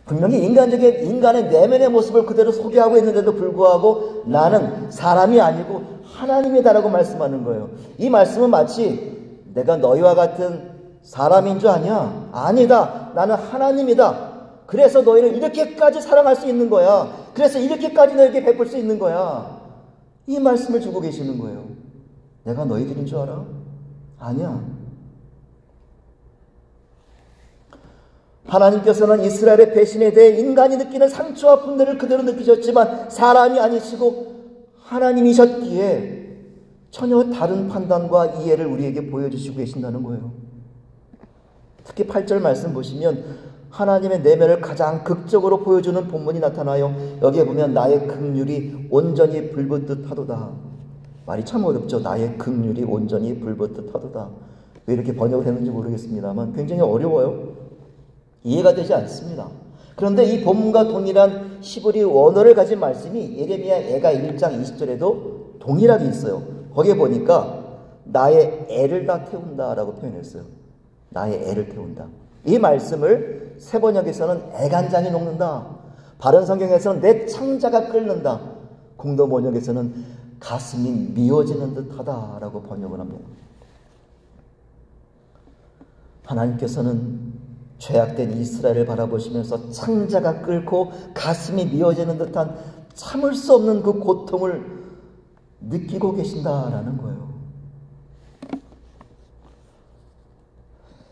분명히 인간의 내면의 모습을 그대로 소개하고 있는데도 불구하고 나는 사람이 아니고 하나님이다라고 말씀하는 거예요. 이 말씀은 마치 내가 너희와 같은 사람인 줄 아냐? 아니다. 나는 하나님이다. 그래서 너희를 이렇게까지 사랑할 수 있는 거야. 그래서 이렇게까지 너에게 베풀 수 있는 거야. 이 말씀을 주고 계시는 거예요. 내가 너희들인 줄 알아? 아니야. 하나님께서는 이스라엘의 배신에 대해 인간이 느끼는 상처와 분노를 그대로 느끼셨지만 사람이 아니시고 하나님이셨기에 전혀 다른 판단과 이해를 우리에게 보여주시고 계신다는 거예요. 특히 8절 말씀 보시면 하나님의 내면을 가장 극적으로 보여주는 본문이 나타나요. 여기에 보면 나의 긍휼이 온전히 불붙듯 하도다. 말이 참 어렵죠. 나의 긍휼이 온전히 불붙듯 하도다. 왜 이렇게 번역을 했는지 모르겠습니다만 굉장히 어려워요. 이해가 되지 않습니다. 그런데 이 본문과 동일한 히브리 원어를 가진 말씀이 예레미야 애가 1장 20절에도 동일하게 있어요. 거기에 보니까 나의 애를 다 태운다라고 표현했어요. 나의 애를 태운다. 이 말씀을 새 번역에서는 애간장이 녹는다. 바른 성경에서는 내 창자가 끓는다. 공도 번역에서는 가슴이 미어지는 듯하다라고 번역을 합니다. 하나님께서는 죄악된 이스라엘을 바라보시면서 창자가 끓고 가슴이 미어지는 듯한 참을 수 없는 그 고통을 느끼고 계신다라는 거예요.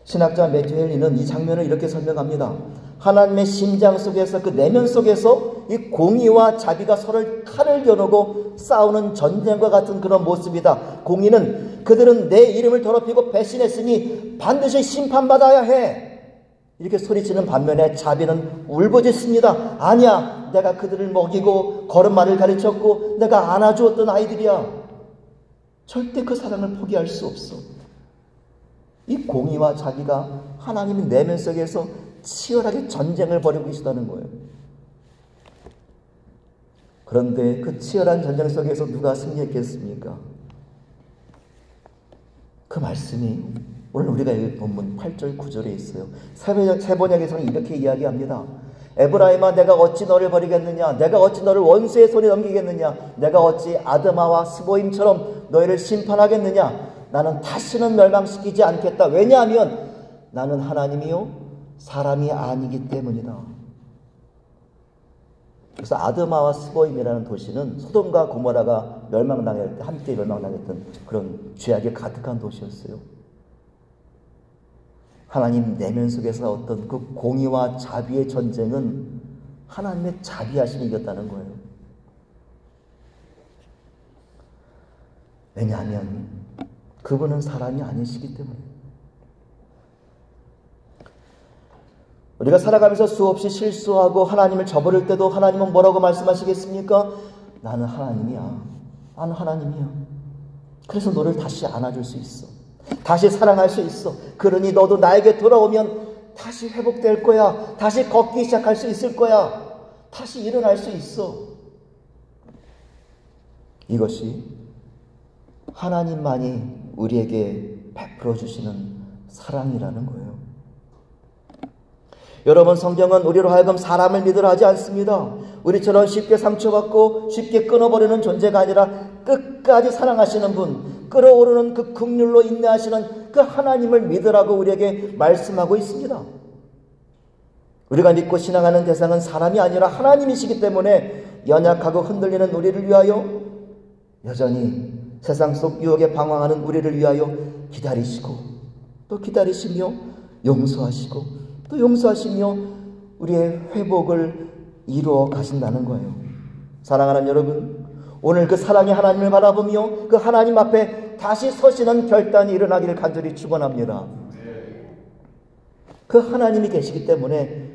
신학자 매튜 헨리는 이 장면을 이렇게 설명합니다. 하나님의 심장 속에서 그 내면 속에서 이 공의와 자비가 서로를 칼을 겨누고 싸우는 전쟁과 같은 그런 모습이다. 공의는 그들은 내 이름을 더럽히고 배신했으니 반드시 심판받아야 해. 이렇게 소리치는 반면에 자비는 울부짖습니다. 아니야, 내가 그들을 먹이고 걸음마를 가르쳤고 내가 안아주었던 아이들이야. 절대 그 사랑을 포기할 수 없어. 이 공의와 자비가 하나님의 내면 속에서 치열하게 전쟁을 벌이고 계시다는 거예요. 그런데 그 치열한 전쟁 속에서 누가 승리했겠습니까? 그 말씀이 오늘 우리가 읽은 본문 8절 9절에 있어요. 새 번역에서는 이렇게 이야기합니다. 에브라임아, 내가 어찌 너를 버리겠느냐? 내가 어찌 너를 원수의 손에 넘기겠느냐? 내가 어찌 아드마와 스보임처럼 너희를 심판하겠느냐? 나는 다시는 멸망시키지 않겠다. 왜냐하면 나는 하나님이요 사람이 아니기 때문이다. 그래서 아드마와 스보임이라는 도시는 소돔과 고모라가 멸망당할 때 함께 멸망당했던 그런 죄악이 가득한 도시였어요. 하나님 내면 속에서 어떤 그 공의와 자비의 전쟁은 하나님의 자비하심이 이겼다는 거예요. 왜냐하면 그분은 사람이 아니시기 때문에. 우리가 살아가면서 수없이 실수하고 하나님을 저버릴 때도 하나님은 뭐라고 말씀하시겠습니까? 나는 하나님이야. 나는 하나님이야. 그래서 너를 다시 안아줄 수 있어. 다시 사랑할 수 있어. 그러니 너도 나에게 돌아오면 다시 회복될 거야. 다시 걷기 시작할 수 있을 거야. 다시 일어날 수 있어. 이것이 하나님만이 우리에게 베풀어 주시는 사랑이라는 거예요. 여러분, 성경은 우리로 하여금 사람을 믿으라 하지 않습니다. 우리처럼 쉽게 상처받고 쉽게 끊어버리는 존재가 아니라 끝까지 사랑하시는 분, 끓어오르는 그 긍휼로 인내하시는 그 하나님을 믿으라고 우리에게 말씀하고 있습니다. 우리가 믿고 신앙하는 대상은 사람이 아니라 하나님이시기 때문에 연약하고 흔들리는 우리를 위하여 여전히 세상 속 유혹에 방황하는 우리를 위하여 기다리시고 또 기다리시며 용서하시고 또 용서하시며 우리의 회복을 이루어 가신다는 거예요. 사랑하는 여러분, 오늘 그 사랑의 하나님을 바라보며 그 하나님 앞에 다시 서시는 결단이 일어나기를 간절히 축원합니다. 그 하나님이 계시기 때문에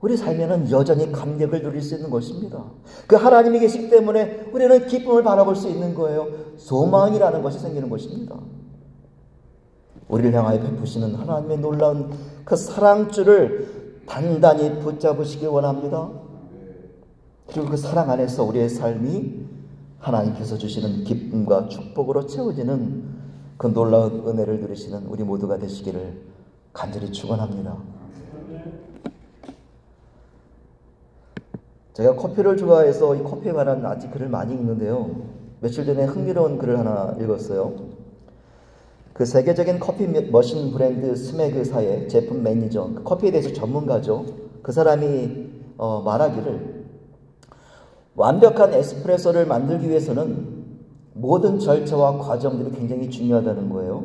우리 삶에는 여전히 감격을 누릴 수 있는 것입니다. 그 하나님이 계시기 때문에 우리는 기쁨을 바라볼 수 있는 거예요. 소망이라는 것이 생기는 것입니다. 우리를 향하여 베푸시는 하나님의 놀라운 그 사랑줄을 단단히 붙잡으시길 원합니다. 그리고 그 사랑 안에서 우리의 삶이 하나님께서 주시는 기쁨과 축복으로 채워지는 그 놀라운 은혜를 누리시는 우리 모두가 되시기를 간절히 축원합니다. 제가 커피를 좋아해서 이 커피에 관한 아티클을 많이 읽는데요. 며칠 전에 흥미로운 글을 하나 읽었어요. 그 세계적인 커피 머신 브랜드 스메그사의 제품 매니저, 그 커피에 대해서 전문가죠. 그 사람이 말하기를 완벽한 에스프레소를 만들기 위해서는 모든 절차와 과정들이 굉장히 중요하다는 거예요.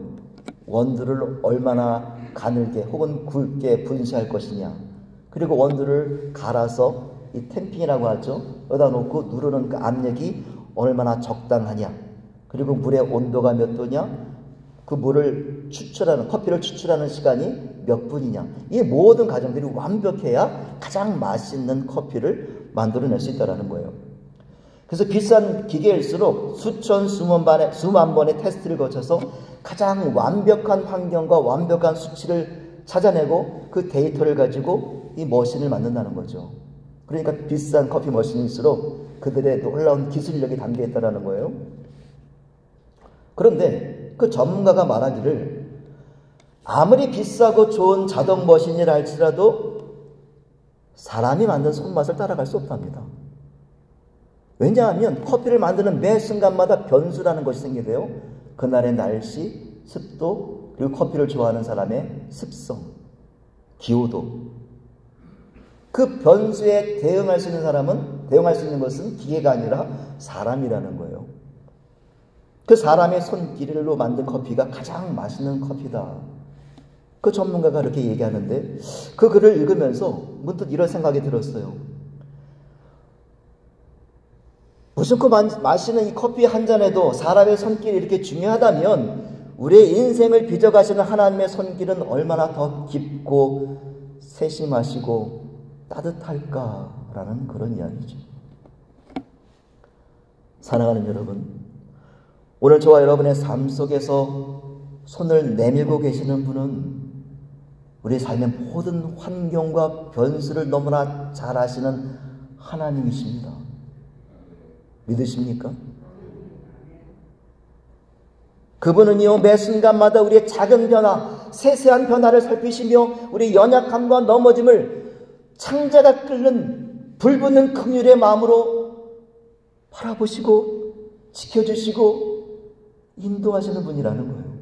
원두를 얼마나 가늘게 혹은 굵게 분쇄할 것이냐, 그리고 원두를 갈아서 이 템핑이라고 하죠. 여기다 놓고 누르는 그 압력이 얼마나 적당하냐, 그리고 물의 온도가 몇 도냐, 그 물을 추출하는, 커피를 추출하는 시간이 몇 분이냐, 이 모든 과정들이 완벽해야 가장 맛있는 커피를 만들어낼 수 있다는 거예요. 그래서 비싼 기계일수록 수만 번의 테스트를 거쳐서 가장 완벽한 환경과 완벽한 수치를 찾아내고 그 데이터를 가지고 이 머신을 만든다는 거죠. 그러니까 비싼 커피 머신일수록 그들의 놀라운 기술력이 담겨 있다는 거예요. 그런데 그 전문가가 말하기를 아무리 비싸고 좋은 자동 머신이라 할지라도 사람이 만든 손맛을 따라갈 수 없답니다. 왜냐하면 커피를 만드는 매 순간마다 변수라는 것이 생기대요. 그날의 날씨, 습도, 그리고 커피를 좋아하는 사람의 습성, 기호도. 그 변수에 대응할 수 있는 것은 기계가 아니라 사람이라는 거예요. 그 사람의 손길로 만든 커피가 가장 맛있는 커피다. 그 전문가가 그렇게 얘기하는데 그 글을 읽으면서 문득 이런 생각이 들었어요. 무심코 마시는 이 커피 한 잔에도 사람의 손길이 이렇게 중요하다면 우리의 인생을 빚어가시는 하나님의 손길은 얼마나 더 깊고 세심하시고 따뜻할까라는 그런 이야기죠. 사랑하는 여러분, 오늘 저와 여러분의 삶 속에서 손을 내밀고 계시는 분은 우리 삶의 모든 환경과 변수를 너무나 잘 아시는 하나님이십니다. 믿으십니까? 그분은요, 매 순간마다 우리의 작은 변화, 세세한 변화를 살피시며 우리 연약함과 넘어짐을 창자가 끓는 불붙는 긍휼의 마음으로 바라보시고 지켜주시고 인도하시는 분이라는 거예요.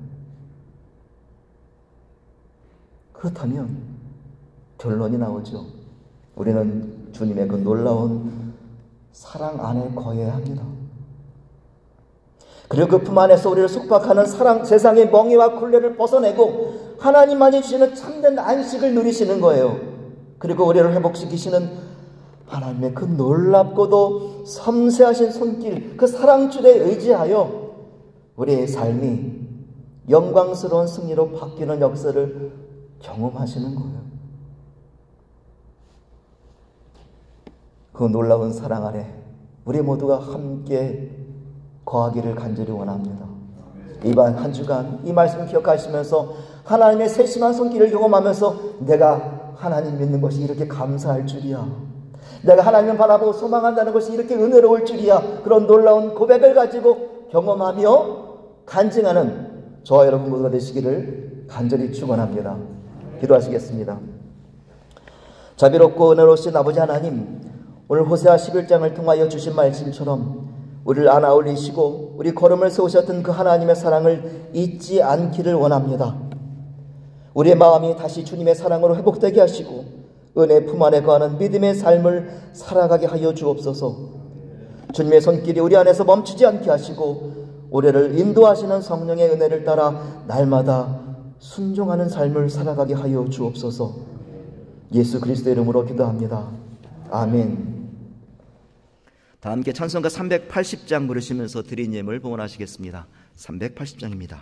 그렇다면 결론이 나오죠. 우리는 주님의 그 놀라운 사랑 안에 거해야 합니다. 그리고 그 품 안에서 우리를 속박하는 세상의 멍에와 굴레를 벗어내고 하나님만이 주시는 참된 안식을 누리시는 거예요. 그리고 우리를 회복시키시는 하나님의 그 놀랍고도 섬세하신 손길, 그 사랑줄에 의지하여 우리의 삶이 영광스러운 승리로 바뀌는 역사를 경험하시는 거예요. 그 놀라운 사랑 아래 우리 모두가 함께 거하기를 간절히 원합니다. 이번 한 주간 이 말씀을 기억하시면서 하나님의 세심한 손길을 경험하면서 내가 하나님 믿는 것이 이렇게 감사할 줄이야, 내가 하나님을 바라보고 소망한다는 것이 이렇게 은혜로울 줄이야, 그런 놀라운 고백을 가지고 경험하며 간증하는 저와 여러분 모두가 되시기를 간절히 축원합니다. 기도하시겠습니다. 자비롭고 은혜로우신 아버지 하나님, 오늘 호세아 11장을 통하여 주신 말씀처럼 우리를 안아올리시고 우리 걸음을 세우셨던 그 하나님의 사랑을 잊지 않기를 원합니다. 우리의 마음이 다시 주님의 사랑으로 회복되게 하시고 은혜 품 안에 거하는 믿음의 삶을 살아가게 하여 주옵소서. 주님의 손길이 우리 안에서 멈추지 않게 하시고 우리를 인도하시는 성령의 은혜를 따라 날마다 순종하는 삶을 살아가게 하여 주옵소서. 예수 그리스도의 이름으로 기도합니다. 아멘. 다 함께 찬송가 380장 부르시면서 드린 예물 봉헌하시겠습니다. 380장입니다.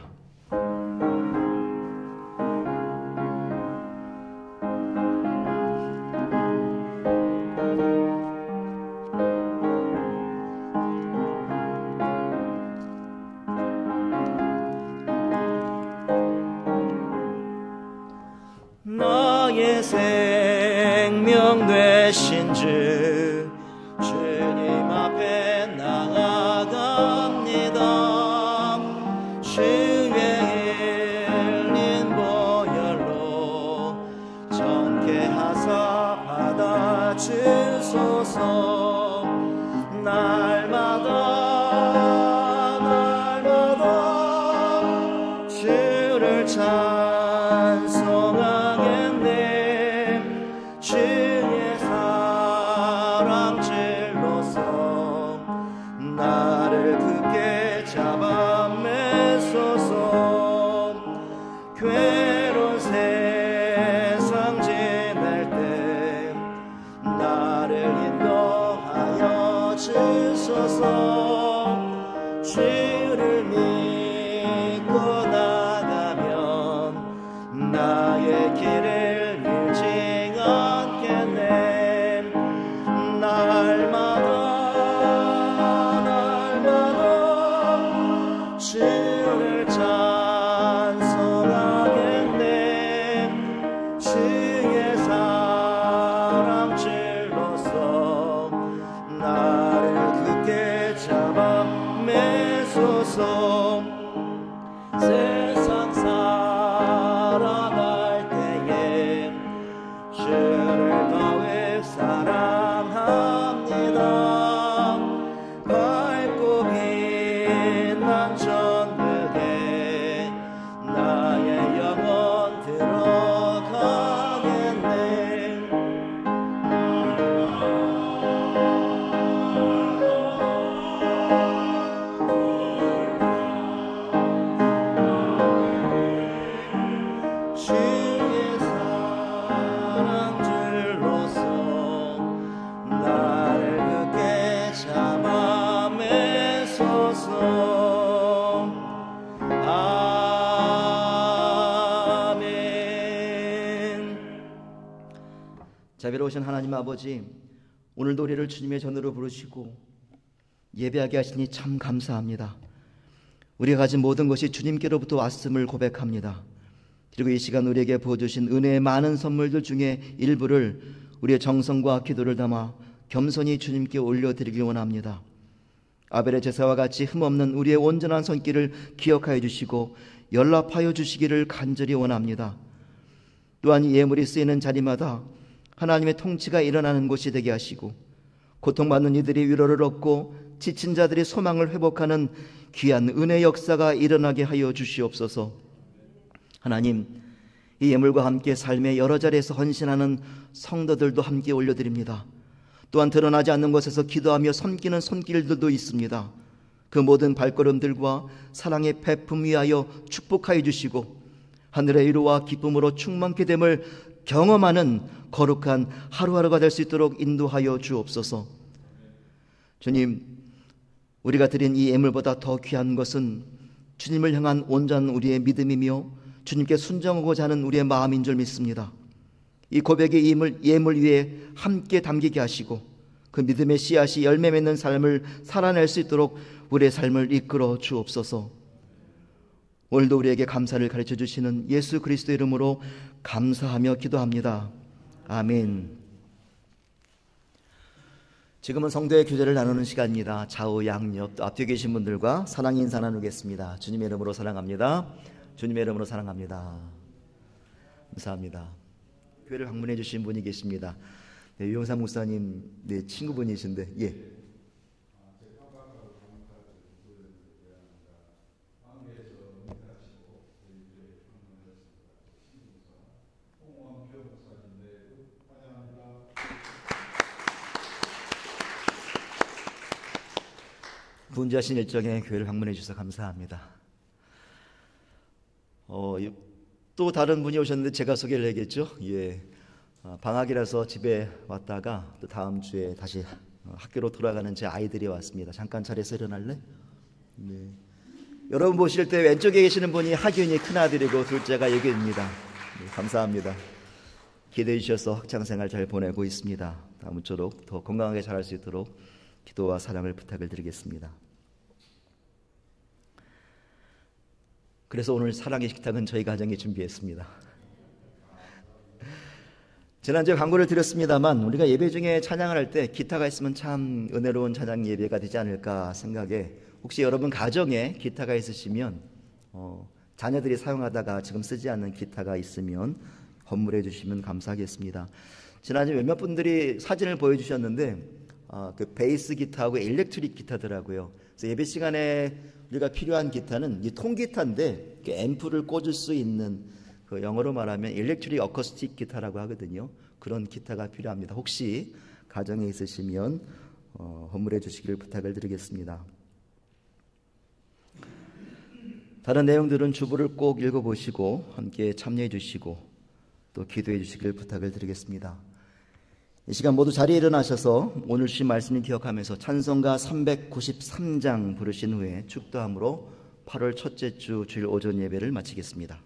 나의 생명 되신 주 주님 앞에 나아갑니다. 주의 흘린 보혈로 정케하사 받아주소서. 날마다 주를 찬송하겠네. 주의 사랑질로서 나를 굳게 잡아 매소서. 괴로운 세상 지낼 때 나를 인도하여 주소서. 주를 믿고 나가면 나의 길을 잃지 않겠네. 날마다 주를 찬송하겠네. 주의 사랑질로서 나를 굳게 잡아 매소서. 세상 살아갈 때에 주를 더욱 사랑합니다. 밝고 빛난 천국에 나의 영혼 들어가겠네. 주의 사랑줄로서 나를 굳게 잡아 매소서. 아멘. 자비로우신 하나님 아버지, 오늘도 우리를 주님의 전으로 부르시고 예배하게 하시니 참 감사합니다. 우리가 가진 모든 것이 주님께로부터 왔음을 고백합니다. 그리고 이 시간 우리에게 부어주신 은혜의 많은 선물들 중에 일부를 우리의 정성과 기도를 담아 겸손히 주님께 올려드리길 원합니다. 아벨의 제사와 같이 흠없는 우리의 온전한 손길을 기억하여 주시고 연락하여 주시기를 간절히 원합니다. 또한 이 예물이 쓰이는 자리마다 하나님의 통치가 일어나는 곳이 되게 하시고 고통받는 이들이 위로를 얻고 지친 자들이 소망을 회복하는 귀한 은혜 역사가 일어나게 하여 주시옵소서. 하나님, 이 예물과 함께 삶의 여러 자리에서 헌신하는 성도들도 함께 올려드립니다. 또한 드러나지 않는 곳에서 기도하며 섬기는 손길들도 있습니다. 그 모든 발걸음들과 사랑의 베품 위하여 축복하여 주시고 하늘의 위로와 기쁨으로 충만케 됨을 경험하는 거룩한 하루하루가 될 수 있도록 인도하여 주옵소서. 주님, 우리가 드린 이 예물보다 더 귀한 것은 주님을 향한 온전한 우리의 믿음이며 주님께 순종하고자 하는 우리의 마음인 줄 믿습니다. 이 고백의 예물 위에 함께 담기게 하시고 그 믿음의 씨앗이 열매 맺는 삶을 살아낼 수 있도록 우리의 삶을 이끌어 주옵소서. 오늘도 우리에게 감사를 가르쳐 주시는 예수 그리스도 이름으로 감사하며 기도합니다. 아멘. 지금은 성도의 교제를 나누는 시간입니다. 좌우 양옆 또 앞뒤에 계신 분들과 사랑 인사 나누겠습니다. 주님의 이름으로 사랑합니다. 주님의 이름으로 사랑합니다. 감사합니다. 교회를 방문해 주신 분이 계십니다. 네, 유영삼 목사님 네, 친구분이신데 예. 분주하신 일정에 교회를 방문해 주셔서 감사합니다. 또 다른 분이 오셨는데 제가 소개를 해야겠죠. 예, 방학이라서 집에 왔다가 또 다음 주에 다시 학교로 돌아가는 제 아이들이 왔습니다. 잠깐 자리에서 일어날래? 네. 여러분 보실 때 왼쪽에 계시는 분이 하균이 큰아들이고 둘째가 예균입니다. 네, 감사합니다. 기대해 주셔서 학창생활 잘 보내고 있습니다. 아무쪼록 더 건강하게 자랄 수 있도록 기도와 사랑을 부탁을 드리겠습니다. 그래서 오늘 사랑의 식탁은 저희 가정이 준비했습니다. 지난주에 광고를 드렸습니다만 우리가 예배 중에 찬양을 할 때 기타가 있으면 참 은혜로운 찬양 예배가 되지 않을까 생각에, 혹시 여러분 가정에 기타가 있으시면 자녀들이 사용하다가 지금 쓰지 않는 기타가 있으면 건물해 주시면 감사하겠습니다. 지난주에 몇몇 분들이 사진을 보여주셨는데 그 베이스 기타하고 일렉트릭 기타더라고요. 그래서 예배 시간에 우리가 필요한 기타는 이 통기타인데 앰프를 꽂을 수 있는, 그 영어로 말하면 일렉트릭 어쿠스틱 기타라고 하거든요. 그런 기타가 필요합니다. 혹시 가정에 있으시면 건물해 주시기를 부탁을 드리겠습니다. 다른 내용들은 주보를 꼭 읽어보시고 함께 참여해 주시고 또 기도해 주시기를 부탁을 드리겠습니다. 이 시간 모두 자리에 일어나셔서 오늘 주신 말씀을 기억하면서 찬송가 393장 부르신 후에 축도함으로 8월 첫째 주 주일 오전 예배를 마치겠습니다.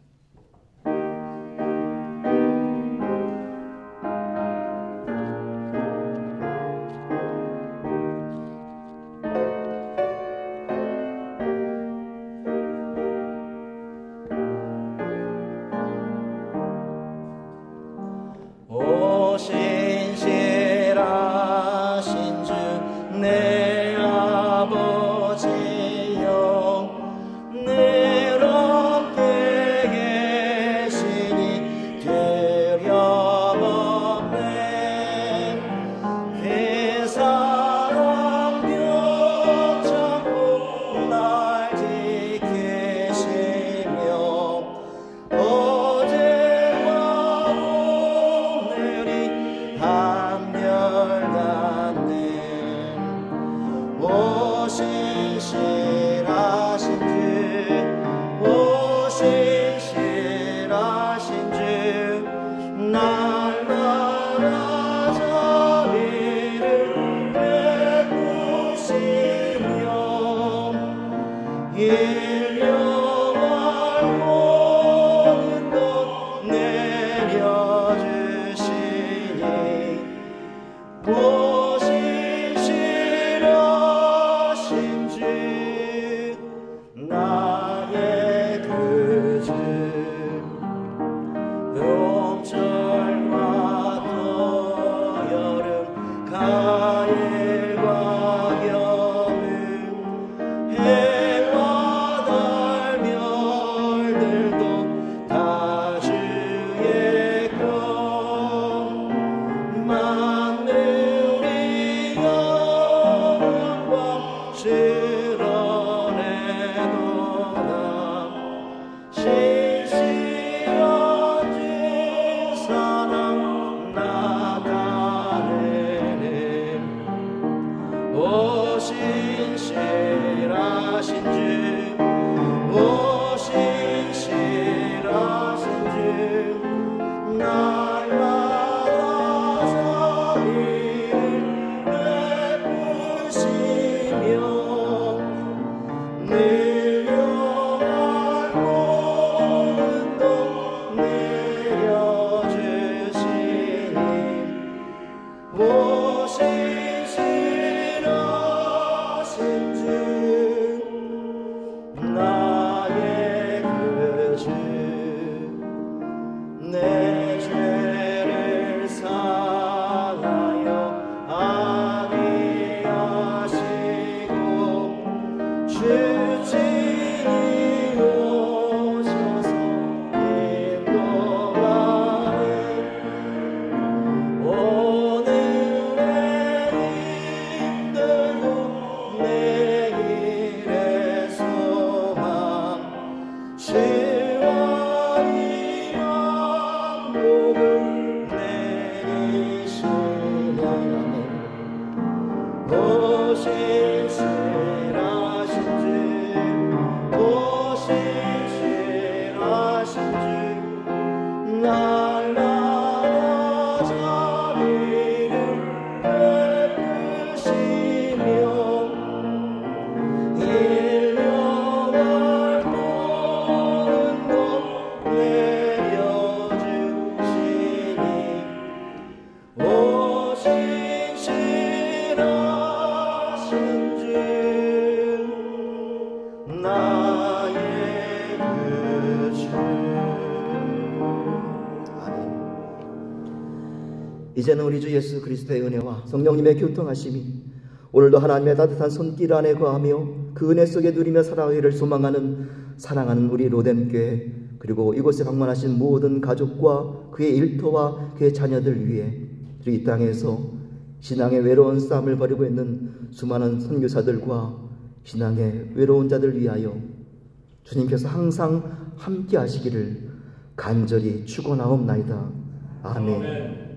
오실시라 이제는 우리 주 예수 그리스도의 은혜와 성령님의 교통하심이 오늘도 하나님의 따뜻한 손길 안에 거하며 그 은혜 속에 누리며 살아가기를 소망하는 사랑하는 우리 로뎀교회, 그리고 이곳에 방문하신 모든 가족과 그의 일터와 그의 자녀들 위해, 그리고 이 땅에서 신앙의 외로운 싸움을 벌이고 있는 수많은 선교사들과 신앙의 외로운 자들 위하여 주님께서 항상 함께 하시기를 간절히 축원하옵나이다. 아멘.